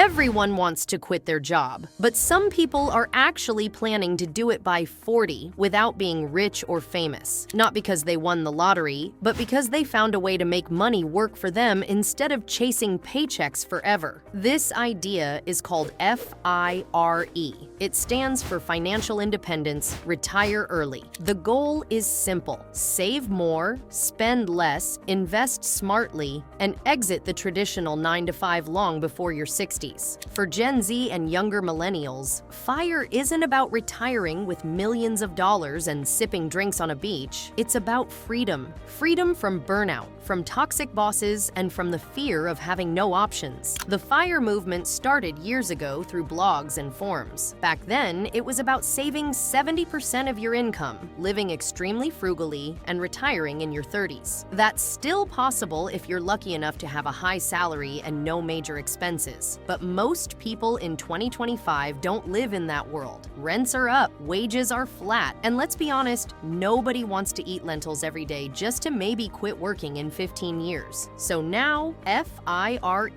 Everyone wants to quit their job, but some people are actually planning to do it by 40 without being rich or famous. Not because they won the lottery, but because they found a way to make money work for them instead of chasing paychecks forever. This idea is called FIRE. It stands for Financial Independence, Retire Early. The goal is simple: save more, spend less, invest smartly, and exit the traditional 9-to-5 long before you're 60. For Gen Z and younger millennials, FIRE isn't about retiring with millions of dollars and sipping drinks on a beach. It's about freedom. Freedom from burnout, from toxic bosses, and from the fear of having no options. The FIRE movement started years ago through blogs and forums. Back then, it was about saving 70% of your income, living extremely frugally, and retiring in your 30s. That's still possible if you're lucky enough to have a high salary and no major expenses. But most people in 2025 don't live in that world. Rents are up, wages are flat, and let's be honest, nobody wants to eat lentils every day just to maybe quit working in 15 years. So now, FIRE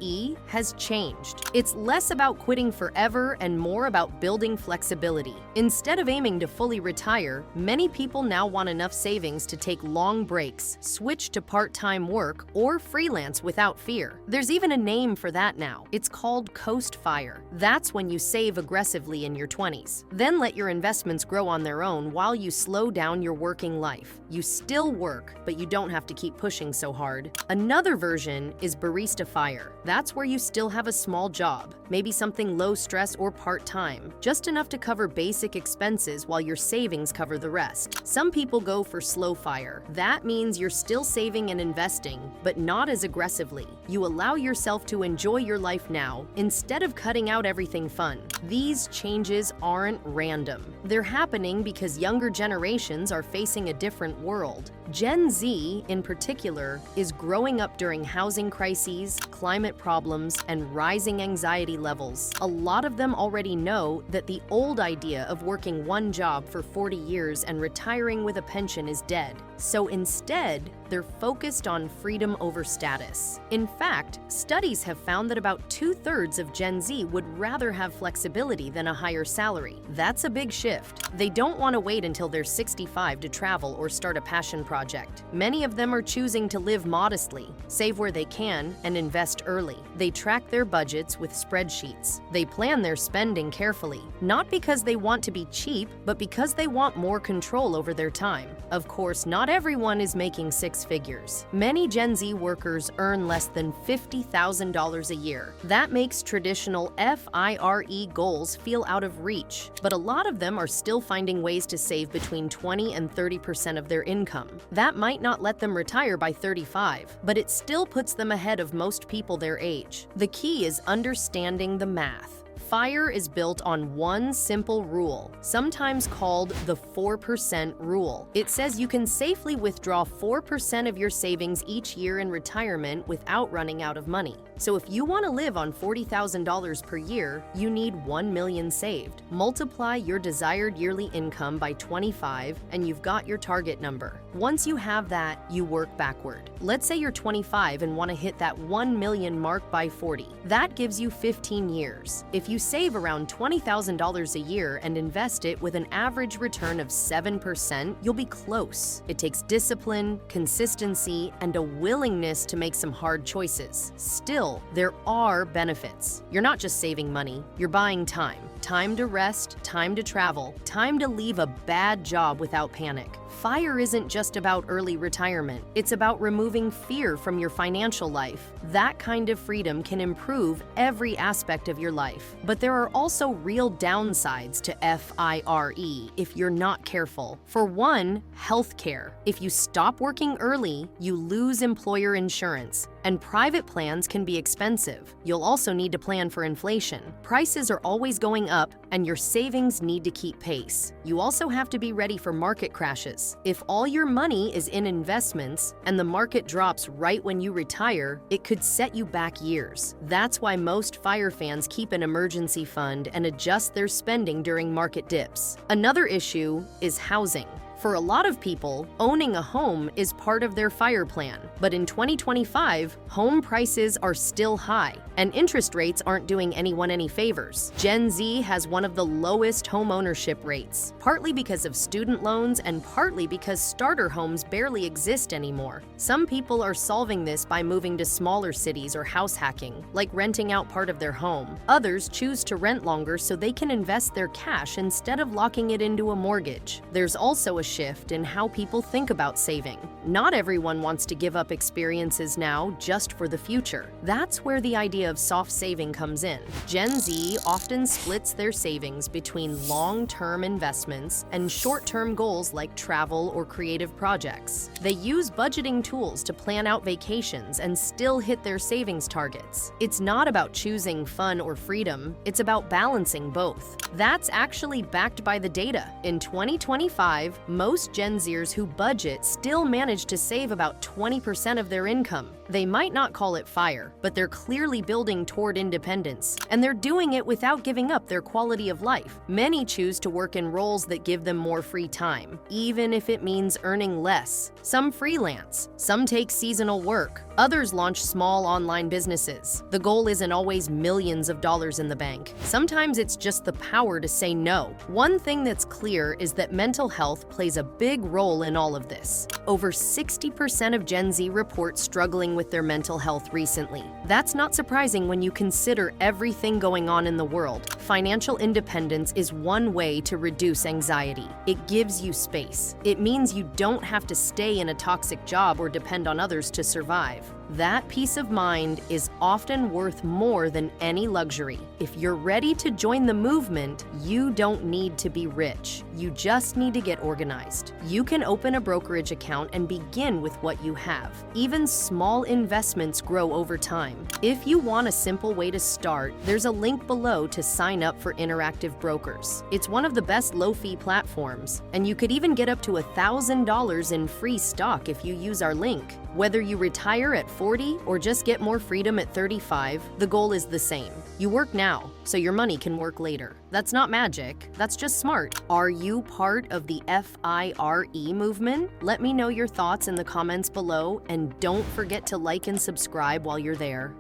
has changed. It's less about quitting forever and more about building flexibility. Instead of aiming to fully retire, many people now want enough savings to take long breaks, switch to part-time work, or freelance without fear. There's even a name for that now. It's called Coast FIRE. That's when you save aggressively in your 20s. Then let your investments grow on their own while you slow down your working life. You still work, but you don't have to keep pushing so hard. Another version is Barista FIRE. That's where you still have a small job, maybe something low stress or part-time, just enough to cover basic expenses while your savings cover the rest. Some people go for slow FIRE. That means you're still saving and investing, but not as aggressively. You allow yourself to enjoy your life now instead of cutting out everything fun. These changes aren't random. They're happening because younger generations are facing a different world. Gen Z, in particular, is growing up during housing crises, climate problems, and rising anxiety levels. A lot of them already know that the old idea of working one job for 40 years and retiring with a pension is dead. So instead, they're focused on freedom over status. In fact, studies have found that about 2/3 of Gen Z would rather have flexibility than a higher salary. That's a big shift. They don't want to wait until they're 65 to travel or start a passion project. Many of them are choosing to live modestly, save where they can, and invest early. They track their budgets with spreadsheets. They plan their spending carefully, not because they want to be cheap, but because they want more control over their time. Of course, not everyone is making six figures. Many Gen Z workers earn less than $50,000 a year. That makes traditional FIRE goals feel out of reach, but a lot of them are still finding ways to save between 20 and 30% of their income. That might not let them retire by 35, but it still puts them ahead of most people their age. The key is understanding the math. FIRE is built on one simple rule, sometimes called the 4% rule. It says you can safely withdraw 4% of your savings each year in retirement without running out of money. So if you want to live on $40,000 per year, you need $1 million saved. Multiply your desired yearly income by 25 and you've got your target number. Once you have that, you work backward. Let's say you're 25 and want to hit that $1 million mark by 40. That gives you 15 years. If you save around $20,000 a year and invest it with an average return of 7%, you'll be close. It takes discipline, consistency, and a willingness to make some hard choices. Still, there are benefits. You're not just saving money, you're buying time. Time to rest, time to travel, time to leave a bad job without panic. FIRE isn't just about early retirement. It's about removing fear from your financial life. That kind of freedom can improve every aspect of your life. But there are also real downsides to FIRE if you're not careful. For one, healthcare. If you stop working early, you lose employer insurance, and private plans can be expensive. You'll also need to plan for inflation. Prices are always going up, and your savings need to keep pace. You also have to be ready for market crashes. If all your money is in investments and the market drops right when you retire, it could set you back years. That's why most FIRE fans keep an emergency fund and adjust their spending during market dips. Another issue is housing. For a lot of people, owning a home is part of their FIRE plan. But in 2025, home prices are still high, and interest rates aren't doing anyone any favors. Gen Z has one of the lowest home ownership rates, partly because of student loans and partly because starter homes barely exist anymore. Some people are solving this by moving to smaller cities or house hacking, like renting out part of their home. Others choose to rent longer so they can invest their cash instead of locking it into a mortgage. There's also a shift in how people think about saving. Not everyone wants to give up experiences now just for the future. That's where the idea of soft saving comes in. Gen Z often splits their savings between long-term investments and short-term goals like travel or creative projects. They use budgeting tools to plan out vacations and still hit their savings targets. It's not about choosing fun or freedom, it's about balancing both. That's actually backed by the data. In 2025, most Gen Zers who budget still manage to save about 20% of their income. They might not call it FIRE, but they're clearly building toward independence, and they're doing it without giving up their quality of life. Many choose to work in roles that give them more free time, even if it means earning less. Some freelance, some take seasonal work, others launch small online businesses. The goal isn't always millions of dollars in the bank. Sometimes it's just the power to say no. One thing that's clear is that mental health plays a big role in all of this. Over 60% of Gen Z report struggling with their mental health recently. That's not surprising when you consider everything going on in the world. Financial independence is one way to reduce anxiety. It gives you space. It means you don't have to stay in a toxic job or depend on others to survive. That peace of mind is often worth more than any luxury. If you're ready to join the movement, you don't need to be rich. You just need to get organized. You can open a brokerage account and begin with what you have. Even small investments grow over time. If you want a simple way to start, there's a link below to sign up for Interactive Brokers. It's one of the best low-fee platforms, and you could even get up to $1,000 in free stock if you use our link. Whether you retire at 40 or just get more freedom at 35, the goal is the same. You work now, so your money can work later. That's not magic, that's just smart. Are you part of the FIRE movement? Let me know your thoughts in the comments below, and don't forget to like and subscribe while you're there.